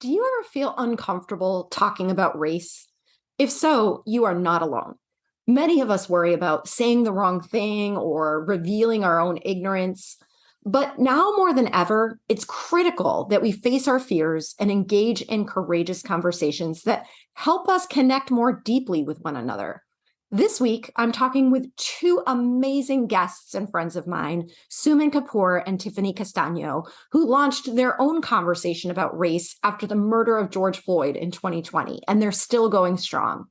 Do you ever feel uncomfortable talking about race? If so, you are not alone. Many of us worry about saying the wrong thing or revealing our own ignorance. But now more than ever, it's critical that we face our fears and engage in courageous conversations that help us connect more deeply with one another. This week, I'm talking with two amazing guests and friends of mine, Suman Kapur and Tiffany Castagno, who launched their own conversation about race after the murder of George Floyd in 2020, and they're still going strong.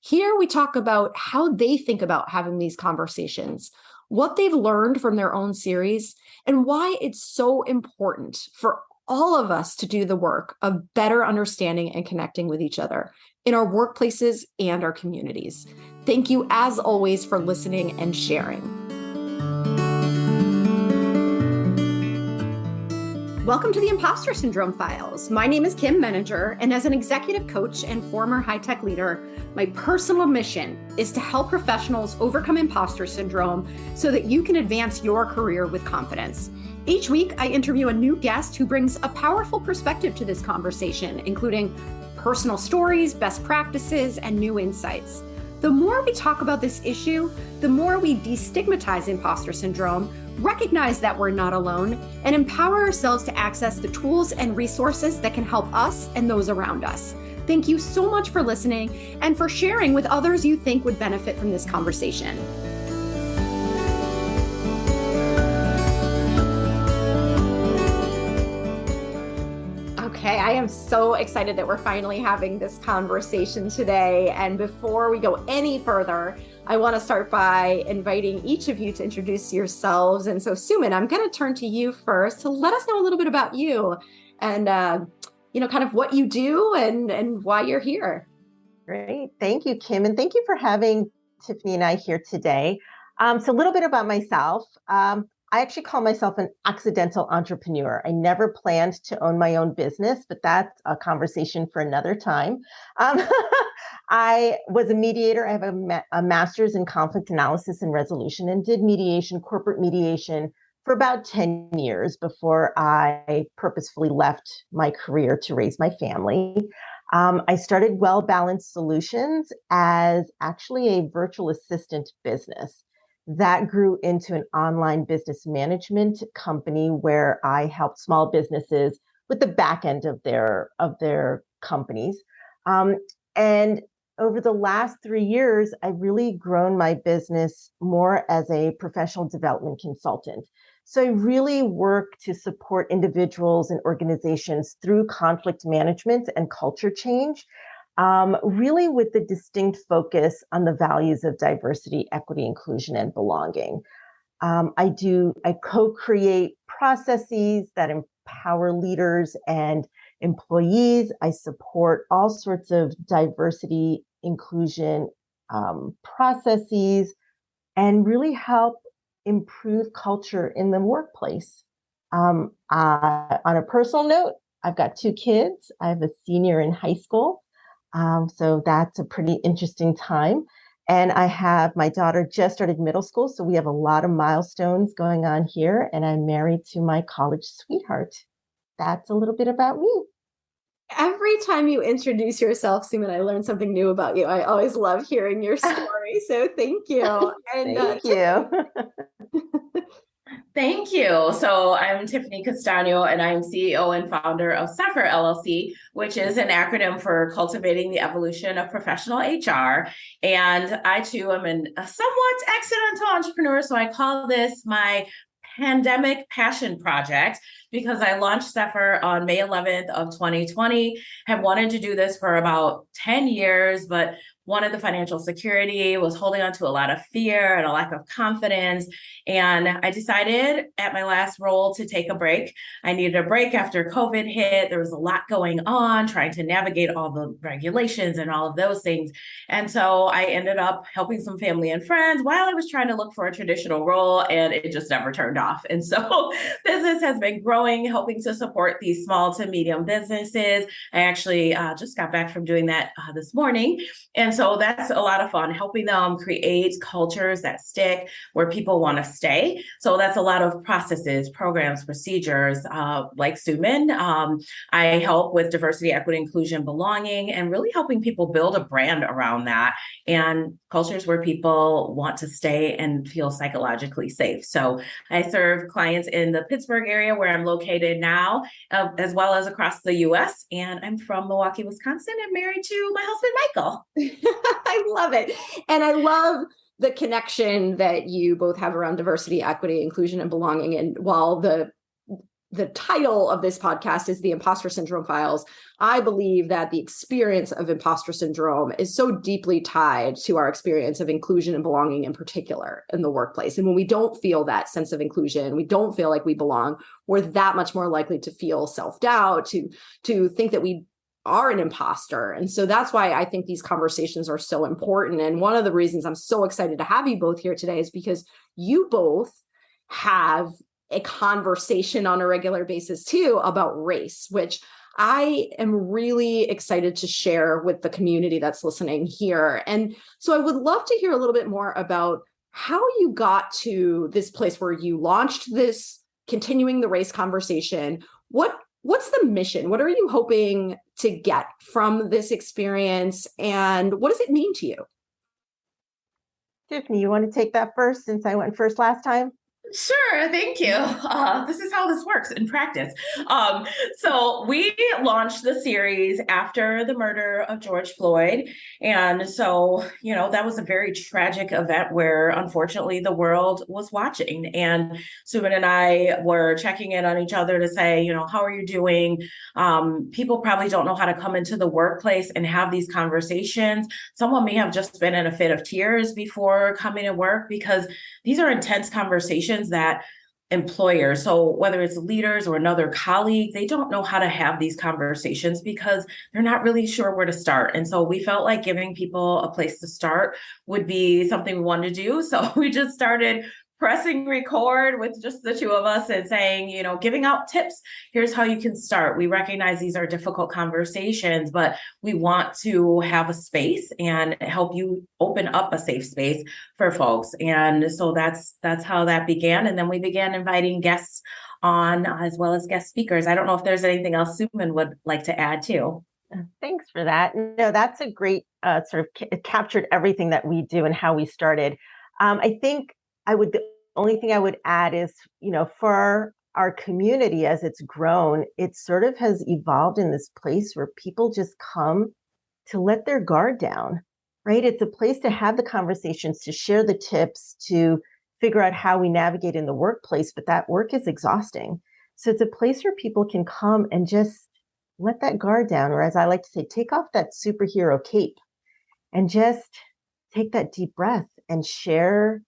Here we talk about how they think about having these conversations, what they've learned from their own series, and why it's so important for all of us to do the work of better understanding and connecting with each other in our workplaces and our communities. Thank you, as always, for listening and sharing. Welcome to the Impostor Syndrome Files. My name is Kim Meninger, and as an executive coach and former high-tech leader, my personal mission is to help professionals overcome imposter syndrome so that you can advance your career with confidence. Each week, I interview a new guest who brings a powerful perspective to this conversation, including personal stories, best practices, and new insights. The more we talk about this issue, the more we destigmatize imposter syndrome, recognize that we're not alone, and empower ourselves to access the tools and resources that can help us and those around us. Thank you so much for listening and for sharing with others you think would benefit from this conversation. Okay, I am so excited that we're finally having this conversation today. And before we go any further, I want to start by inviting each of you to introduce yourselves. And so, Suman, I'm going to turn to you first to let us know a little bit about you and, kind of what you do and why you're here. Great. Thank you, Kim. And thank you for having Tiffany and I here today. So a little bit about myself. I actually call myself an accidental entrepreneur. I never planned to own my own business, but that's a conversation for another time. I was a mediator. I have a master's in conflict analysis and resolution and did mediation, corporate mediation, for about 10 years before I purposefully left my career to raise my family. I started Well Balanced Solutions as actually a virtual assistant business. That grew into an online business management company where I helped small businesses with the back end of their companies. And over the last 3 years, I've really grown my business more as a professional development consultant. So I really work to support individuals and organizations through conflict management and culture change. Really with the distinct focus on the values of diversity, equity, inclusion, and belonging. I co-create processes that empower leaders and employees. I support all sorts of diversity, inclusion processes, and really help improve culture in the workplace. On a personal note, I've got 2 kids. I have a senior in high school. So that's a pretty interesting time. And I have my daughter just started middle school. So we have a lot of milestones going on here. And I'm married to my college sweetheart. That's a little bit about me. Every time you introduce yourself, Suman, I learn something new about you. I always love hearing your story. So thank you. And, thank you. Thank you. So I'm Tiffany Castagno, and I'm CEO and founder of CEPHR LLC, which is an acronym for Cultivating the Evolution of Professional HR. And I, too, am a somewhat accidental entrepreneur. So I call this my pandemic passion project because I launched CEPHR on May 11th of 2020. Have wanted to do this for about 10 years, but wanted the financial security, was holding on to a lot of fear and a lack of confidence. And I decided at my last role to take a break. I needed a break after COVID hit. There was a lot going on, trying to navigate all the regulations and all of those things. And so I ended up helping some family and friends while I was trying to look for a traditional role, and it just never turned off. And so business has been growing, helping to support these small to medium businesses. I actually just got back from doing that this morning. And And so that's a lot of fun, helping them create cultures that stick where people want to stay. So that's a lot of processes, programs, procedures, like Suman. I help with diversity, equity, inclusion, belonging, and really helping people build a brand around that and cultures where people want to stay and feel psychologically safe. So I serve clients in the Pittsburgh area where I'm located now, as well as across the US. And I'm from Milwaukee, Wisconsin, and married to my husband, Michael. I love it. And I love the connection that you both have around diversity, equity, inclusion, and belonging. And while the title of this podcast is the Impostor Syndrome Files, I believe that the experience of imposter syndrome is so deeply tied to our experience of inclusion and belonging in particular in the workplace. And when we don't feel that sense of inclusion, we don't feel like we belong, we're that much more likely to feel self-doubt, to think that we are an imposter. And so that's why I think these conversations are so important. And one of the reasons I'm so excited to have you both here today is because you both have a conversation on a regular basis too about race, which I am really excited to share with the community that's listening here. And so I would love to hear a little bit more about how you got to this place where you launched this continuing the race conversation. What's the mission? What are you hoping to get from this experience? And what does it mean to you? Tiffany, you want to take that first since I went first last time? Sure, thank you. This is how this works in practice. So we launched the series after the murder of George Floyd. And so, that was a very tragic event where unfortunately the world was watching. And Suman and I were checking in on each other to say, how are you doing? People probably don't know how to come into the workplace and have these conversations. Someone may have just been in a fit of tears before coming to work because these are intense conversations that employers, so whether it's leaders or another colleague, they don't know how to have these conversations because they're not really sure where to start. And so we felt like giving people a place to start would be something we wanted to do. So we just started pressing record with just the two of us and saying, giving out tips. Here's how you can start. We recognize these are difficult conversations, but we want to have a space and help you open up a safe space for folks. And so that's how that began. And then we began inviting guests on as well as guest speakers. I don't know if there's anything else Suman would like to add too. Thanks for that. No, that's a great it captured everything that we do and how we started. I think the only thing I would add is, for our community as it's grown, it sort of has evolved in this place where people just come to let their guard down, right? It's a place to have the conversations, to share the tips, to figure out how we navigate in the workplace, but that work is exhausting. So it's a place where people can come and just let that guard down, or as I like to say, take off that superhero cape and just take that deep breath and share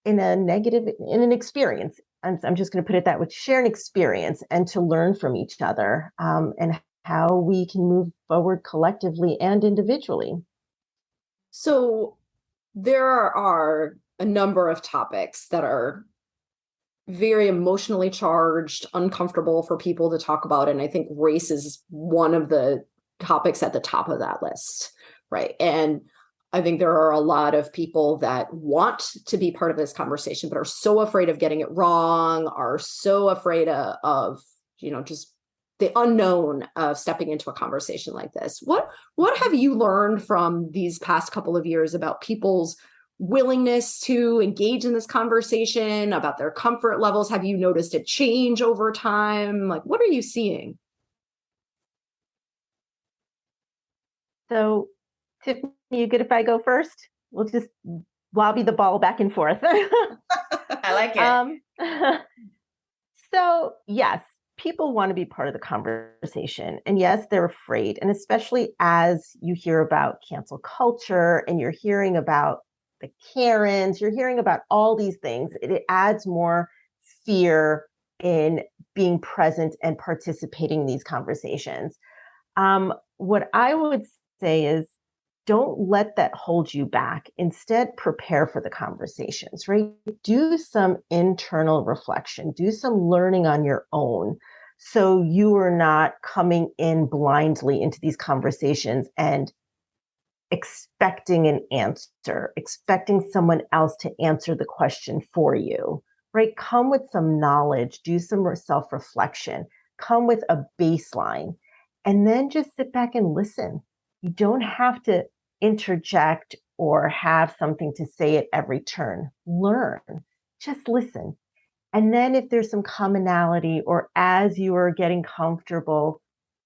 in an experience. I'm just going to put it that way, share an experience and to learn from each other, and how we can move forward collectively and individually. So there are a number of topics that are very emotionally charged, uncomfortable for people to talk about. And I think race is one of the topics at the top of that list, right? And I think there are a lot of people that want to be part of this conversation, but are so afraid of getting it wrong, are so afraid of just the unknown of stepping into a conversation like this. What have you learned from these past couple of years about people's willingness to engage in this conversation, about their comfort levels? Have you noticed a change over time? Like, what are you seeing? So, Tiffany, you good if I go first? We'll just lobby the ball back and forth. I like it. So, yes, people want to be part of the conversation. And yes, they're afraid. And especially as you hear about cancel culture and you're hearing about the Karens, you're hearing about all these things, it adds more fear in being present and participating in these conversations. What I would say is, don't let that hold you back. Instead, prepare for the conversations, right? Do some internal reflection, do some learning on your own, so you are not coming in blindly into these conversations and expecting an answer, expecting someone else to answer the question for you, right? Come with some knowledge, do some self-reflection, come with a baseline, and then just sit back and listen. You don't have to interject or have something to say at every turn. Learn, just listen. And then if there's some commonality or as you are getting comfortable,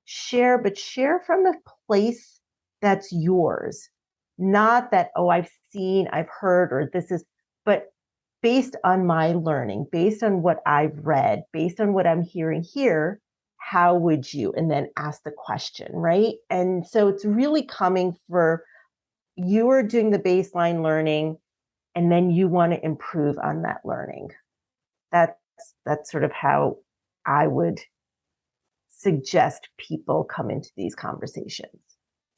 share, but share from a place that's yours. Not that, oh, I've seen, I've heard, or this is, but based on my learning, based on what I've read, based on what I'm hearing here, how would you? And then ask the question, right? And so it's really coming for you are doing the baseline learning, and then you want to improve on that learning. That's sort of how I would suggest people come into these conversations.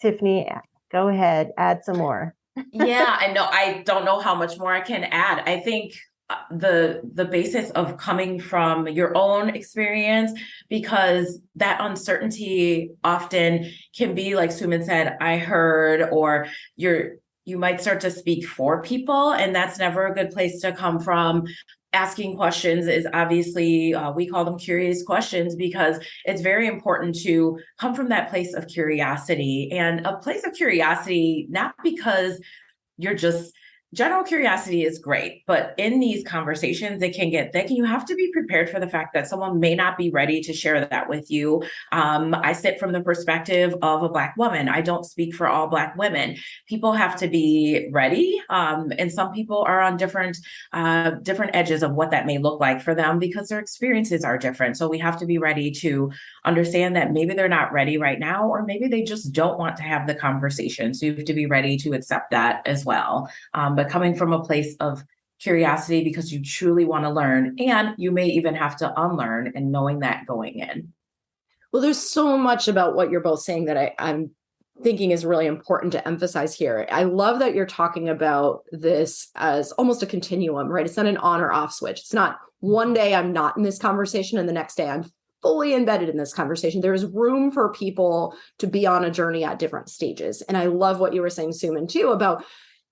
Tiffany, go ahead, add some more. Yeah, I know. I don't know how much more I can add. I think the basis of coming from your own experience, because that uncertainty often can be, like Suman said, I heard, or you might start to speak for people, and that's never a good place to come from. Asking questions is obviously, we call them curious questions, because it's very important to come from that place of curiosity, and a place of curiosity, not because you're just general curiosity is great, but in these conversations, you have to be prepared for the fact that someone may not be ready to share that with you. I sit from the perspective of a Black woman. I don't speak for all Black women. People have to be ready. And some people are on different edges of what that may look like for them, because their experiences are different. So we have to be ready to understand that maybe they're not ready right now, or maybe they just don't want to have the conversation. So you have to be ready to accept that as well. But coming from a place of curiosity because you truly want to learn, and you may even have to unlearn, and knowing that going in. Well, there's so much about what you're both saying that I'm thinking is really important to emphasize here. I love that you're talking about this as almost a continuum, right? It's not an on or off switch. It's not one day I'm not in this conversation and the next day I'm fully embedded in this conversation. There is room for people to be on a journey at different stages. And I love what you were saying, Suman, too, about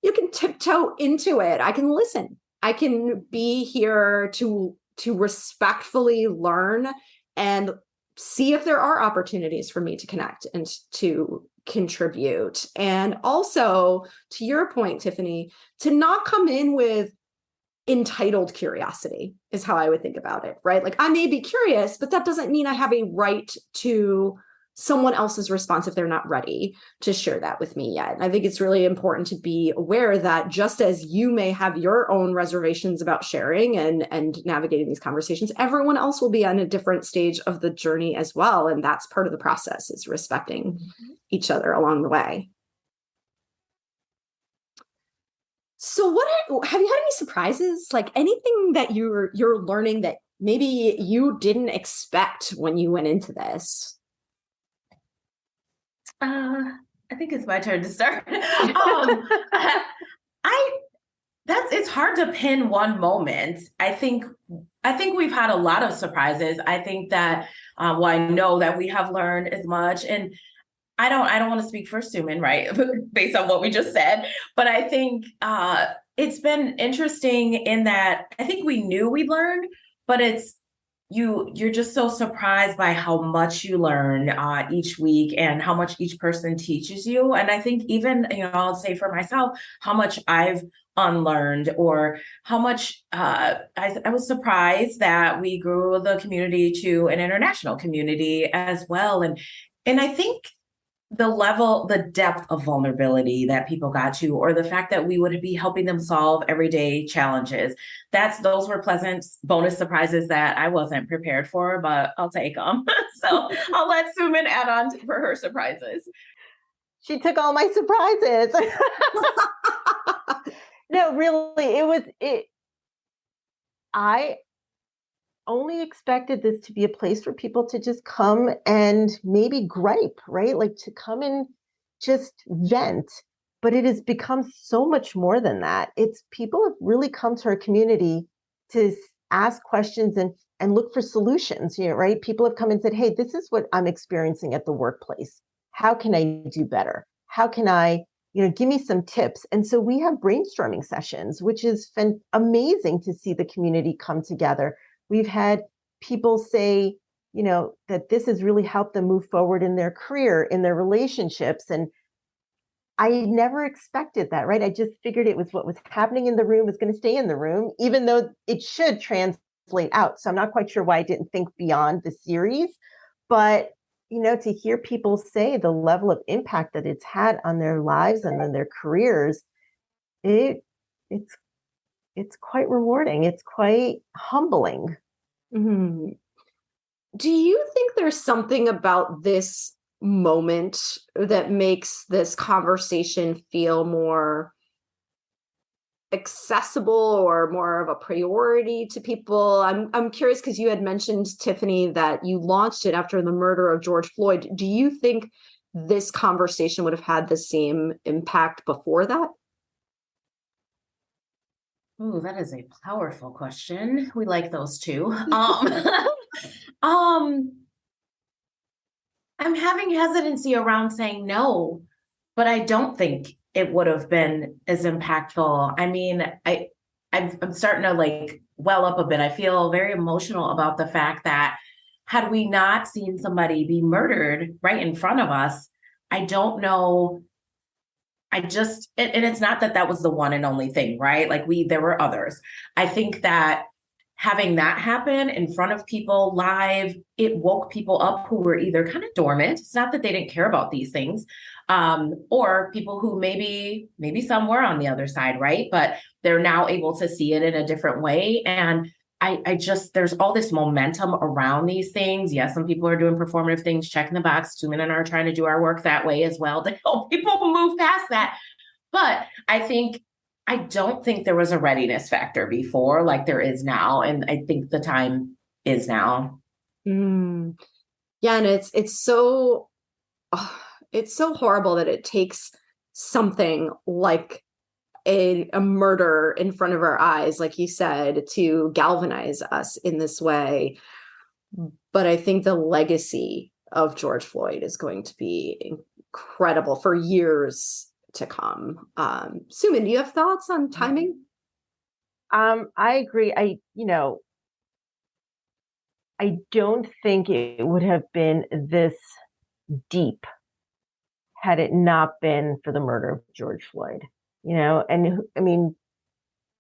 you can tiptoe into it. I can listen. I can be here to respectfully learn and see if there are opportunities for me to connect and to contribute. And also, to your point, Tiffany, to not come in with entitled curiosity is how I would think about it, right? Like, I may be curious, but that doesn't mean I have a right to someone else's response if they're not ready to share that with me yet. And I think it's really important to be aware that just as you may have your own reservations about sharing and navigating these conversations, everyone else will be on a different stage of the journey as well. And that's part of the process, is respecting each other along the way. So have you had any surprises? Like anything that you're learning that maybe you didn't expect when you went into this? I think it's my turn to start. It's hard to pin one moment. I think we've had a lot of surprises. I think that, I know that we have learned as much, and I don't want to speak for Suman, right? Based on what we just said, but I think, it's been interesting in that I think we knew we'd learn, but you're just so surprised by how much you learn each week, and how much each person teaches you. And I think even, I'll say for myself, how much I've unlearned, or how much I was surprised that we grew the community to an international community as well. And I think the depth of vulnerability that people got to, or the fact that we would be helping them solve everyday challenges, those were pleasant bonus surprises that I wasn't prepared for, but I'll take them. So I'll let Suman add on for her surprises. She took all my surprises. No, really, I only expected this to be a place for people to just come and maybe gripe, right? Like to come and just vent. But it has become so much more than that. It's people have really come to our community to ask questions and look for solutions, right? People have come and said, hey, this is what I'm experiencing at the workplace. How can I do better? How can I, give me some tips. And so we have brainstorming sessions, which is amazing to see the community come together. We've had people say, that this has really helped them move forward in their career, in their relationships. And I never expected that, right? I just figured it was what was happening in the room was going to stay in the room, even though it should translate out. So I'm not quite sure why I didn't think beyond the series, but to hear people say the level of impact that it's had on their lives and on their careers, it's quite rewarding. It's quite humbling. Mm-hmm. Do you think there's something about this moment that makes this conversation feel more accessible or more of a priority to people? I'm curious because you had mentioned, Tiffany, that you launched it after the murder of George Floyd. Do you think this conversation would have had the same impact before that? Oh, that is a powerful question. We like those too. I'm having hesitancy around saying no, but I don't think it would have been as impactful. I mean, I'm starting to well up a bit. I feel very emotional about the fact that had we not seen somebody be murdered right in front of us, I don't know. And it's not that was the one and only thing, right? There were others. I think that having that happen in front of people live, it woke people up who were either kind of dormant. It's not that they didn't care about these things, or people who maybe some were on the other side, right? But they're now able to see it in a different way. And there's all this momentum around these things. Yes, some people are doing performative things, checking the box. Suman and I are trying to do our work that way as well to help people move past that. But I don't think there was a readiness factor before like there is now. And I think the time is now. Yeah. And it's so horrible that it takes something like a murder in front of our eyes, like you said, to galvanize us in this way. But I think the legacy of George Floyd is going to be incredible for years to come. Suman, do you have thoughts on timing? I agree. I don't think it would have been this deep had it not been for the murder of George Floyd. And I mean,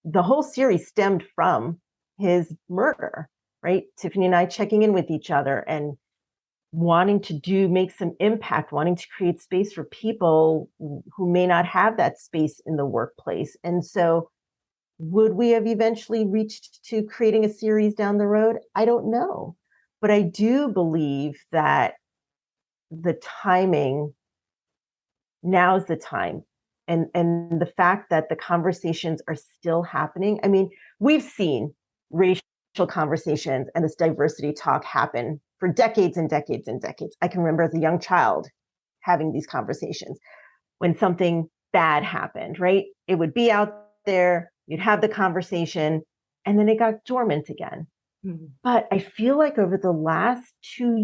the whole series stemmed from his murder, right? Tiffany and I checking in with each other and wanting to make some impact, wanting to create space for people who may not have that space in the workplace. And so would we have eventually reached to creating a series down the road? I don't know. But I do believe that the timing, now's the time. And the fact that the conversations are still happening. I mean, we've seen racial conversations and this diversity talk happen for decades and decades and decades. I can remember as a young child having these conversations when something bad happened, right? It would be out there, you'd have the conversation, and then it got dormant again. Mm-hmm. But I feel like over the last 2.5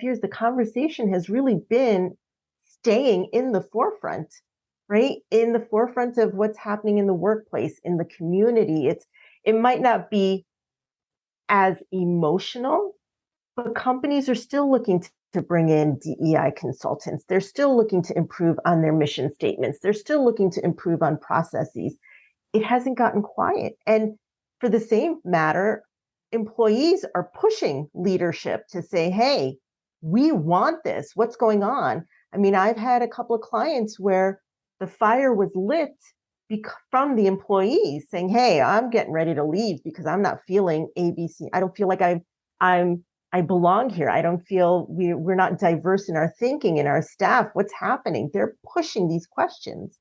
years, the conversation has really been staying in the forefront, right? In the forefront of what's happening in the workplace, in the community. It might not be as emotional, but companies are still looking to bring in DEI consultants. They're still looking to improve on their mission statements. They're still looking to improve on processes. It hasn't gotten quiet. And for the same matter, employees are pushing leadership to say, hey, we want this. What's going on? I mean, I've had a couple of clients where the fire was lit from the employees saying, hey, I'm getting ready to leave because I'm not feeling ABC. I don't feel like I belong here. I don't feel we're not diverse in our thinking, in our staff. What's happening? They're pushing these questions.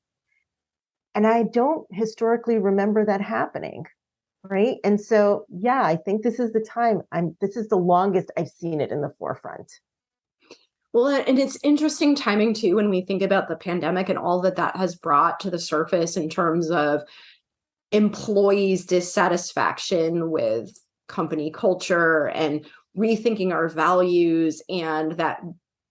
And I don't historically remember that happening, right? And so, yeah, I think this is the time. This is the longest I've seen it in the forefront. Well, and it's interesting timing too, when we think about the pandemic and all that has brought to the surface in terms of employees' dissatisfaction with company culture and rethinking our values, and that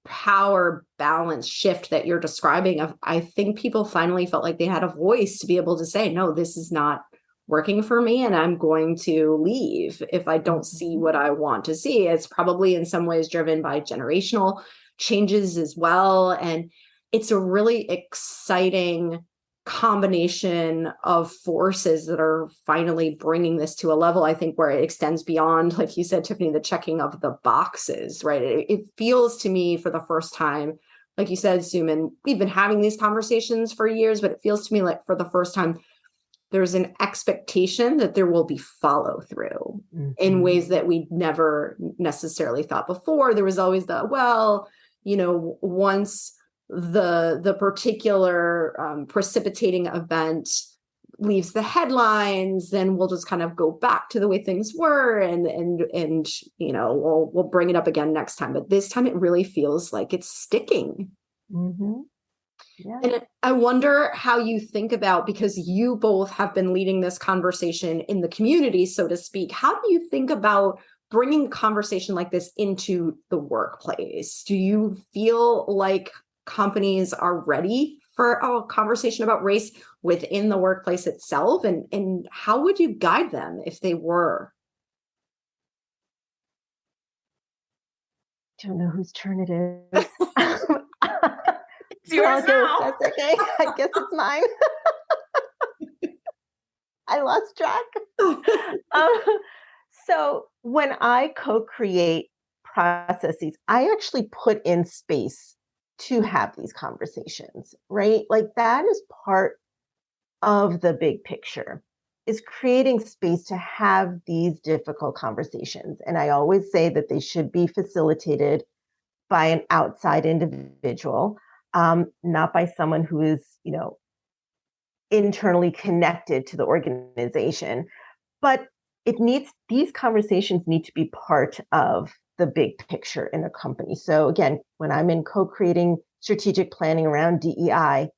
power balance shift that you're describing of, I think people finally felt like they had a voice to be able to say, no, this is not working for me, and I'm going to leave if I don't see what I want to see. It's probably in some ways driven by generational changes as well. And it's a really exciting combination of forces that are finally bringing this to a level, I think, where it extends beyond, like you said, Tiffany, the checking of the boxes, right? It feels to me for the first time, like you said, Suman, we've been having these conversations for years, but it feels to me like for the first time, there's an expectation that there will be follow through in ways that we never necessarily thought before. There was always the, well, once the particular precipitating event leaves the headlines, then we'll just kind of go back to the way things were, and we'll bring it up again next time. But this time, it really feels like it's sticking. Mm-hmm. Yeah. And I wonder how you think about, because you both have been leading this conversation in the community, so to speak, how do you think about bringing a conversation like this into the workplace? Do you feel like companies are ready for a conversation about race within the workplace itself? And how would you guide them if they were? I don't know whose turn it is. It's yours now. That's okay. I guess it's mine. I lost track. So when I co-create processes, I actually put in space to have these conversations, right? Like that is part of the big picture, is creating space to have these difficult conversations. And I always say that they should be facilitated by an outside individual, not by someone who is, internally connected to the organization. But these conversations need to be part of the big picture in a company. So again, when I'm in co-creating strategic planning around DEI,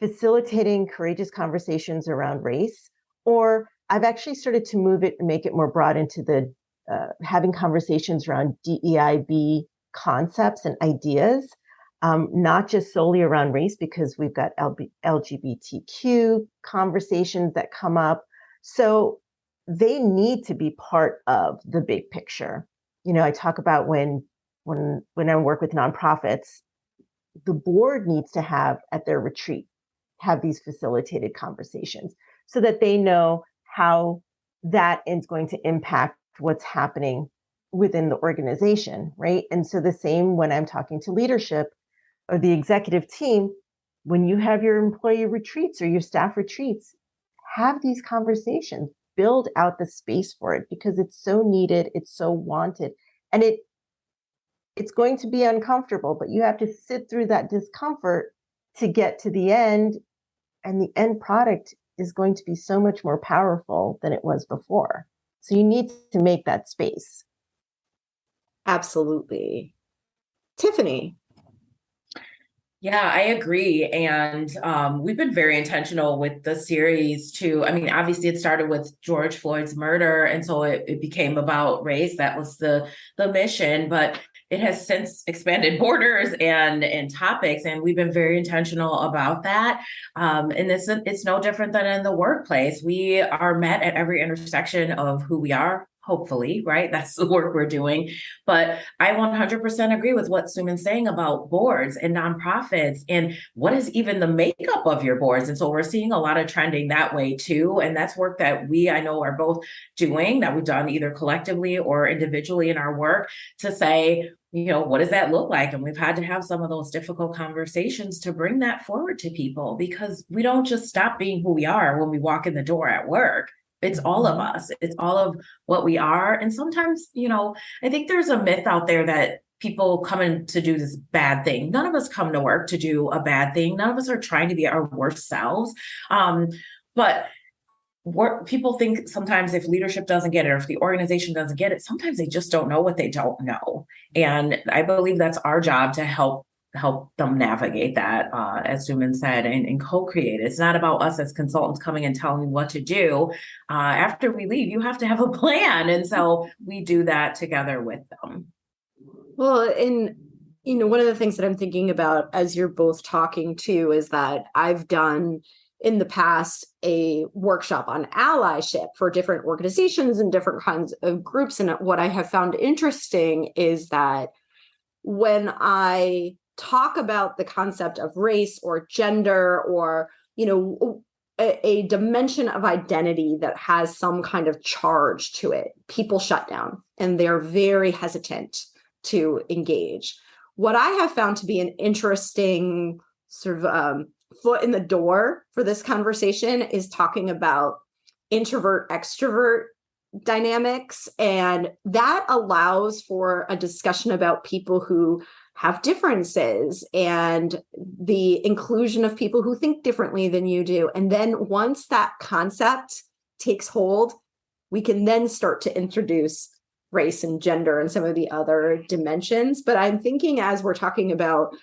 facilitating courageous conversations around race, or I've actually started to move it and make it more broad into the having conversations around DEIB concepts and ideas, not just solely around race, because we've got LGBTQ conversations that come up. So they need to be part of the big picture. I talk about when I work with nonprofits, the board needs to have at their retreat, have these facilitated conversations so that they know how that is going to impact what's happening within the organization, right? And so the same when I'm talking to leadership or the executive team, when you have your employee retreats or your staff retreats, have these conversations, build out the space for it, because it's so needed, it's so wanted, and it's going to be uncomfortable, but you have to sit through that discomfort to get to the end, and the end product is going to be so much more powerful than it was before. So you need to make that space. Absolutely. Tiffany. Yeah, I agree. And we've been very intentional with the series too. I mean, obviously it started with George Floyd's murder. And so it became about race. That was the mission, but it has since expanded borders and topics. And we've been very intentional about that. And it's no different than in the workplace. We are met at every intersection of who we are. Hopefully, right? That's the work we're doing. But I 100% agree with what Suman's saying about boards and nonprofits and what is even the makeup of your boards. And so we're seeing a lot of trending that way too. And that's work that I know are both doing, that we've done either collectively or individually in our work to say, what does that look like? And we've had to have some of those difficult conversations to bring that forward to people, because we don't just stop being who we are when we walk in the door at work. It's all of us. It's all of what we are. And sometimes, I think there's a myth out there that people come in to do this bad thing. None of us come to work to do a bad thing. None of us are trying to be our worst selves. But people think sometimes if leadership doesn't get it, or if the organization doesn't get it, sometimes they just don't know what they don't know. And I believe that's our job to help them navigate that, as Suman said, and co-create. It's not about us as consultants coming and telling you what to do. After we leave, you have to have a plan. And so we do that together with them. Well, and One of the things that I'm thinking about as you're both talking too is that I've done in the past a workshop on allyship for different organizations and different kinds of groups. And what I have found interesting is that when I talk about the concept of race or gender or, a dimension of identity that has some kind of charge to it, people shut down and they're very hesitant to engage. What I have found to be an interesting sort of foot in the door for this conversation is talking about introvert extrovert dynamics. And that allows for a discussion about people who have differences and the inclusion of people who think differently than you do. And then once that concept takes hold, we can then start to introduce race and gender and some of the other dimensions. But I'm thinking as we're talking about,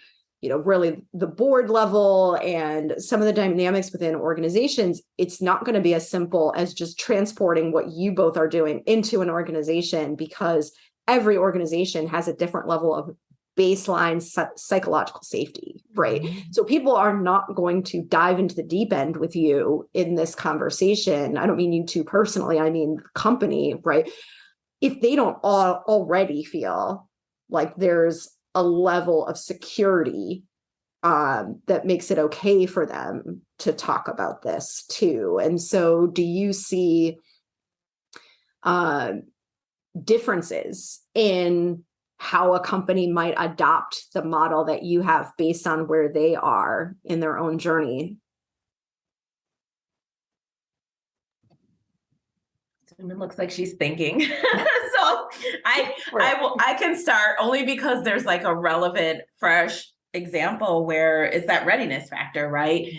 really the board level and some of the dynamics within organizations, it's not going to be as simple as just transporting what you both are doing into an organization, because every organization has a different level of baseline psychological safety, right? So people are not going to dive into the deep end with you in this conversation. I don't mean you two personally, I mean the company, right? If they don't already feel like there's a level of security that makes it okay for them to talk about this too. And so do you see differences in how a company might adopt the model that you have based on where they are in their own journey? It looks like she's thinking. So I can start only because there's like a relevant, fresh example where it's that readiness factor, right?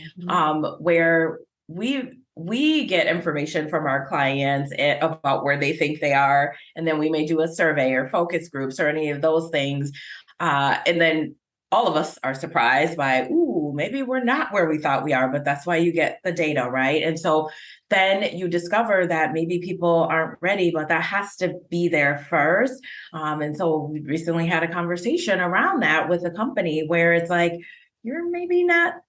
Where we get information from our clients about where they think they are, and then we may do a survey or focus groups or any of those things, and then all of us are surprised by, ooh, maybe we're not where we thought we are, but that's why you get the data, right? And so then you discover that maybe people aren't ready, but that has to be there first. And so we recently had a conversation around that with a company where it's like, you're maybe not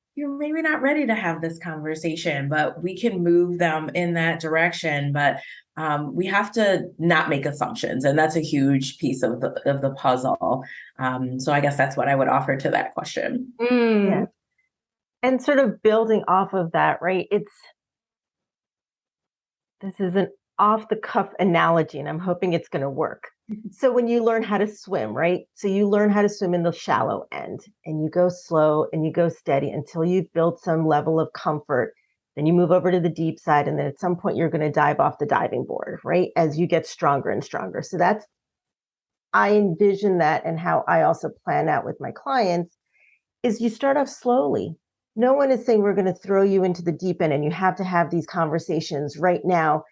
ready to have this conversation, but we can move them in that direction. But we have to not make assumptions, and that's a huge piece of the puzzle. So I guess that's what I would offer to that question. Yeah. And sort of building off of that, right? This is an off the cuff analogy, and I'm hoping it's going to work. So when you learn how to swim, right? So you learn how to swim in the shallow end, and you go slow and you go steady until you've built some level of comfort. Then you move over to the deep side, and then at some point you're going to dive off the diving board, right? As you get stronger and stronger. So I envision that, and how I also plan out with my clients is you start off slowly. No one is saying we're going to throw you into the deep end and you have to have these conversations right now.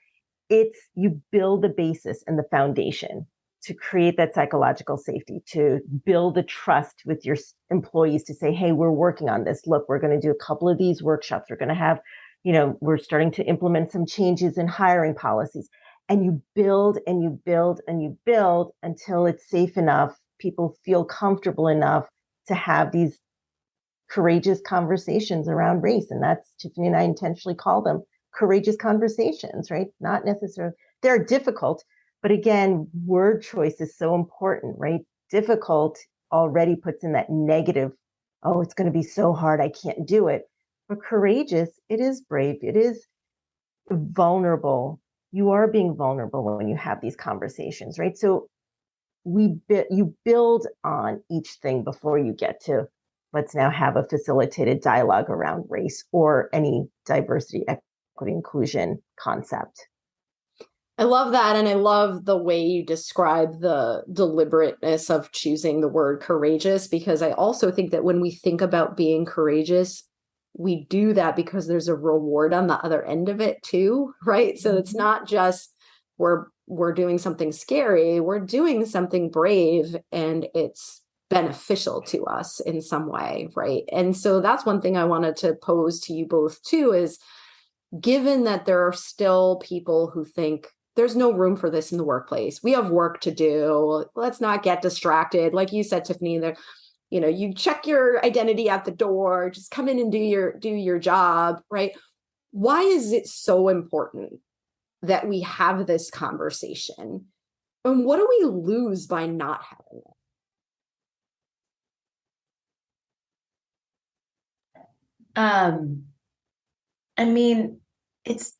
It's you build the basis and the foundation to create that psychological safety, to build the trust with your employees to say, hey, we're working on this. Look, we're going to do a couple of these workshops. We're going to have, we're starting to implement some changes in hiring policies. And you build and you build and you build until it's safe enough. People feel comfortable enough to have these courageous conversations around race. And that's, Tiffany and I intentionally call them courageous conversations, right? Not necessarily, they're difficult, but again, word choice is so important, right? Difficult already puts in that negative, oh, it's going to be so hard, I can't do it. But courageous, it is brave, it is vulnerable. You are being vulnerable when you have these conversations, right? So you build on each thing before you get to let's now have a facilitated dialogue around race or any diversity, equity, inclusion concept. I love that. And I love the way you describe the deliberateness of choosing the word courageous, because I also think that when we think about being courageous, we do that because there's a reward on the other end of it too, right? So it's not just we're doing something scary, we're doing something brave, and it's beneficial to us in some way, right? And so that's one thing I wanted to pose to you both too, is given that there are still people who think there's no room for this in the workplace, we have work to do, let's not get distracted. Like you said, Tiffany, you check your identity at the door, just come in and do your job, right? Why is it so important that we have this conversation? And what do we lose by not having it? I mean, it's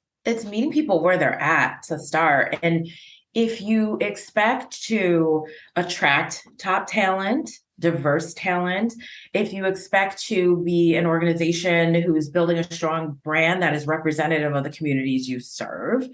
meeting people where they're at to start. And if you expect to attract top talent, diverse talent, if you expect to be an organization who's building a strong brand that is representative of the communities you serve,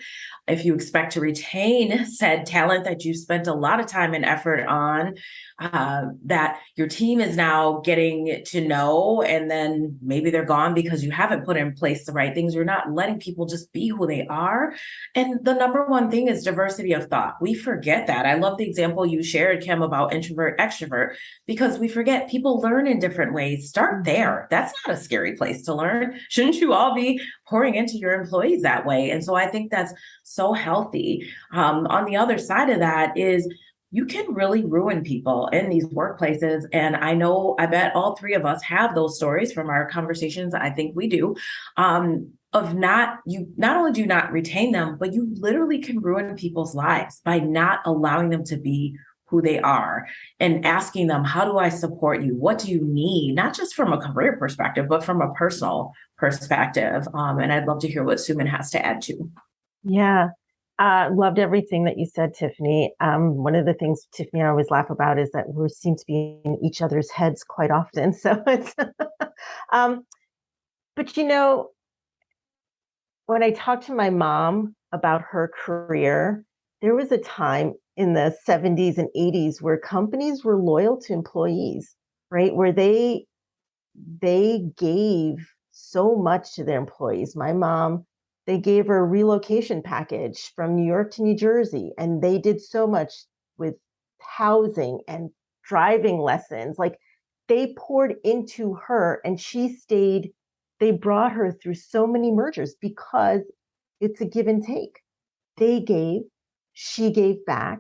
if you expect to retain said talent that you spent a lot of time and effort on, that your team is now getting to know, and then maybe they're gone because you haven't put in place the right things. You're not letting people just be who they are. And the number one thing is diversity of thought. We forget that. I love the example you shared, Kim, about introvert, extrovert, because we forget people learn in different ways. Start there. That's not a scary place to learn. Shouldn't you all be pouring into your employees that way? And so I think that's so healthy. On the other side of that is you can really ruin people in these workplaces. And I bet all three of us have those stories from our conversations. I think we do. You not only do not retain them, but you literally can ruin people's lives by not allowing them to be who they are and asking them, how do I support you? What do you need? Not just from a career perspective, but from a personal perspective. And I'd love to hear what Suman has to add to. Yeah. Loved everything that you said, Tiffany. One of the things Tiffany and I always laugh about is that we seem to be in each other's heads quite often. So it's, but when I talked to my mom about her career, there was a time in the 70s and 80s where companies were loyal to employees, right? Where they gave so much to their employees. My mom, they gave her a relocation package from New York to New Jersey, and they did so much with housing and driving lessons. Like, they poured into her, and she stayed. They brought her through so many mergers because it's a give and take. They gave, she gave back,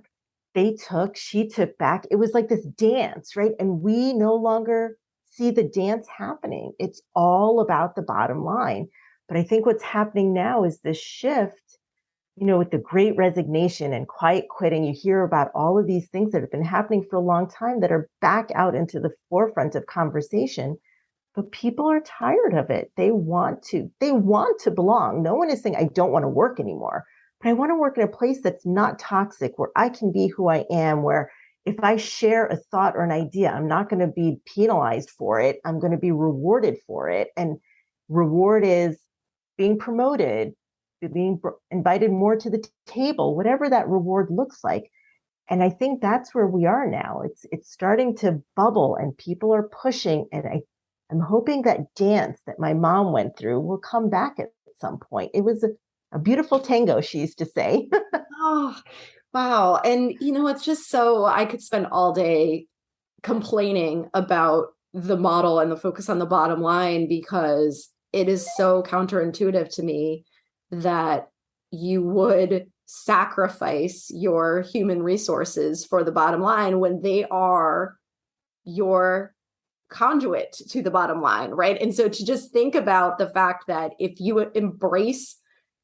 they took, she took back. It was like this dance, right? And we no longer see the dance happening. It's all about the bottom line. But I think what's happening now is this shift, with the great resignation and quiet quitting. You hear about all of these things that have been happening for a long time that are back out into the forefront of conversation. But people are tired of it. They want to belong. No one is saying, I don't want to work anymore, but I want to work in a place that's not toxic, where I can be who I am, where if I share a thought or an idea, I'm not going to be penalized for it. I'm going to be rewarded for it. And reward is being promoted, being invited more to the table, whatever that reward looks like. And I think that's where we are now. It's starting to bubble, and people are pushing. And I'm hoping that dance that my mom went through will come back at some point. It was a beautiful tango, she used to say. Oh, wow. And, it's just so I could spend all day complaining about the model and the focus on the bottom line, because it is so counterintuitive to me that you would sacrifice your human resources for the bottom line when they are your conduit to the bottom line, right? And so to just think about the fact that if you embrace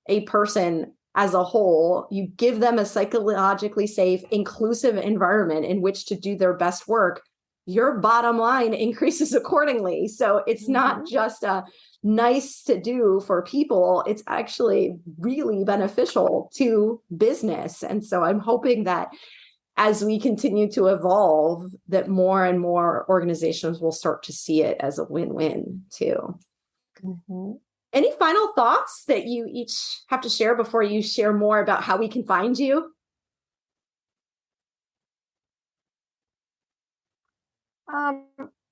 a person as a whole, you give them a psychologically safe, inclusive environment in which to do their best work, your bottom line increases accordingly. So it's not just a nice to do for people, it's actually really beneficial to business. And so I'm hoping that as we continue to evolve, that more and more organizations will start to see it as a win-win too. Mm-hmm. Any final thoughts that you each have to share before you share more about how we can find you?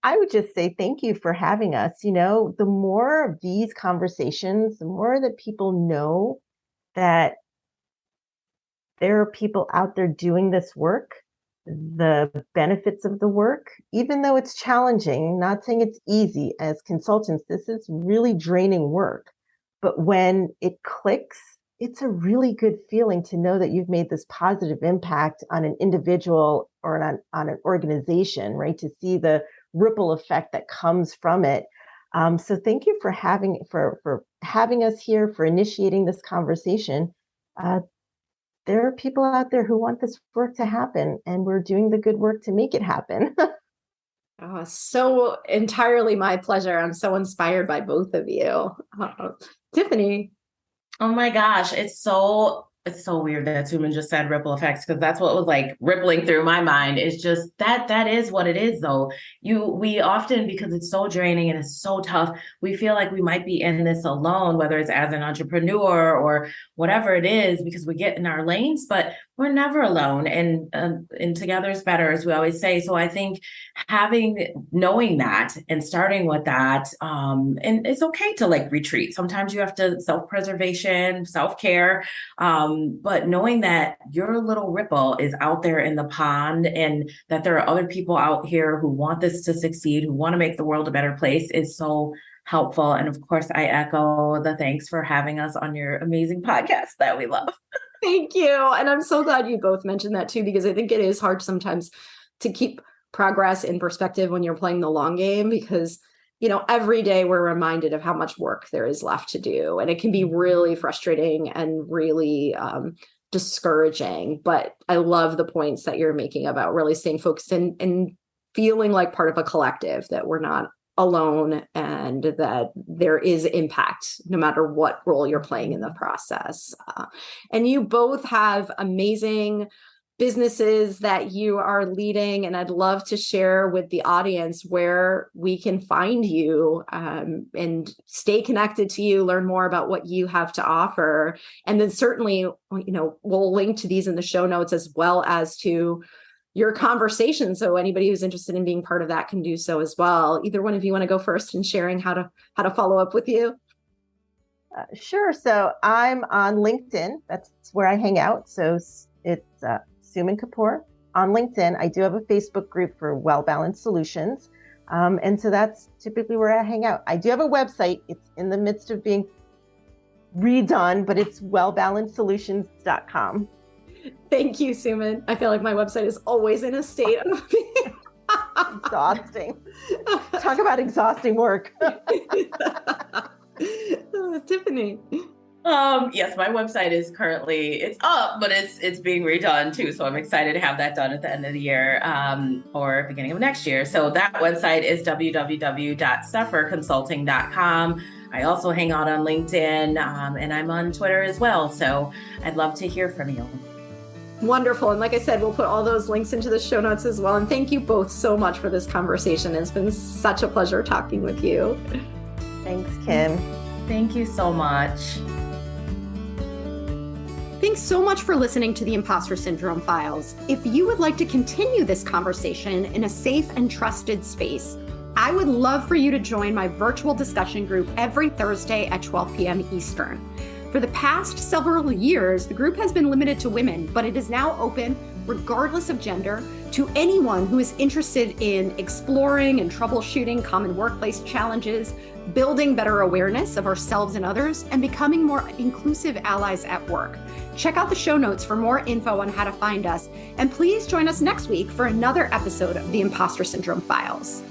I would just say thank you for having us. The more of these conversations, the more that people know that there are people out there doing this work, the benefits of the work, even though it's challenging, not saying it's easy. As consultants, this is really draining work. But when it clicks, it's a really good feeling to know that you've made this positive impact on an individual or on an organization, right? To see the ripple effect that comes from it. So thank you for having us here, for initiating this conversation. There are people out there who want this work to happen, and we're doing the good work to make it happen. Oh, so entirely my pleasure. I'm so inspired by both of you. Tiffany. Oh my gosh, it's so weird that Suman just said ripple effects, because that's what was like rippling through my mind. It's just that is what it is though. We often, because it's so draining and it's so tough, we feel like we might be in this alone, whether it's as an entrepreneur or whatever it is, because we get in our lanes, but we're never alone, and together is better, as we always say. So I think knowing that and starting with that, and it's okay to like retreat. Sometimes you have to self-preservation, self-care, but knowing that your little ripple is out there in the pond, and that there are other people out here who want this to succeed, who want to make the world a better place, is so helpful. And of course, I echo the thanks for having us on your amazing podcast that we love. Thank you. And I'm so glad you both mentioned that too, because I think it is hard sometimes to keep progress in perspective when you're playing the long game, because, every day we're reminded of how much work there is left to do. And it can be really frustrating and really discouraging. But I love the points that you're making about really staying focused and feeling like part of a collective, that we're not alone, and that there is impact no matter what role you're playing in the process. And you both have amazing businesses that you are leading, and I'd love to share with the audience where we can find you, and stay connected to you, learn more about what you have to offer. And then certainly, we'll link to these in the show notes, as well as to your conversation. So anybody who's interested in being part of that can do so as well. Either one of you want to go first in sharing how to follow up with you? Sure. So I'm on LinkedIn. That's where I hang out. So it's Suman Kapur on LinkedIn. I do have a Facebook group for Well-Balanced Solutions. And so that's typically where I hang out. I do have a website. It's in the midst of being redone, but it's wellbalancedsolutions.com. Thank you, Suman. I feel like my website is always in a state of exhausting. Talk about exhausting work. Tiffany. Yes, my website is it's up, but it's being redone too. So I'm excited to have that done at the end of the year, or beginning of next year. So that website is www.CEPHRconsulting.com. I also hang out on LinkedIn, and I'm on Twitter as well. So I'd love to hear from you. Wonderful. And like I said, we'll put all those links into the show notes as well. And thank you both so much for this conversation. It's been such a pleasure talking with you. Thanks, Kim. Thank you so much. Thanks so much for listening to the Impostor Syndrome Files. If you would like to continue this conversation in a safe and trusted space, I would love for you to join my virtual discussion group every Thursday at 12 p.m. Eastern. For the past several years, the group has been limited to women, but it is now open, regardless of gender, to anyone who is interested in exploring and troubleshooting common workplace challenges, building better awareness of ourselves and others, and becoming more inclusive allies at work. Check out the show notes for more info on how to find us, and please join us next week for another episode of the Impostor Syndrome Files.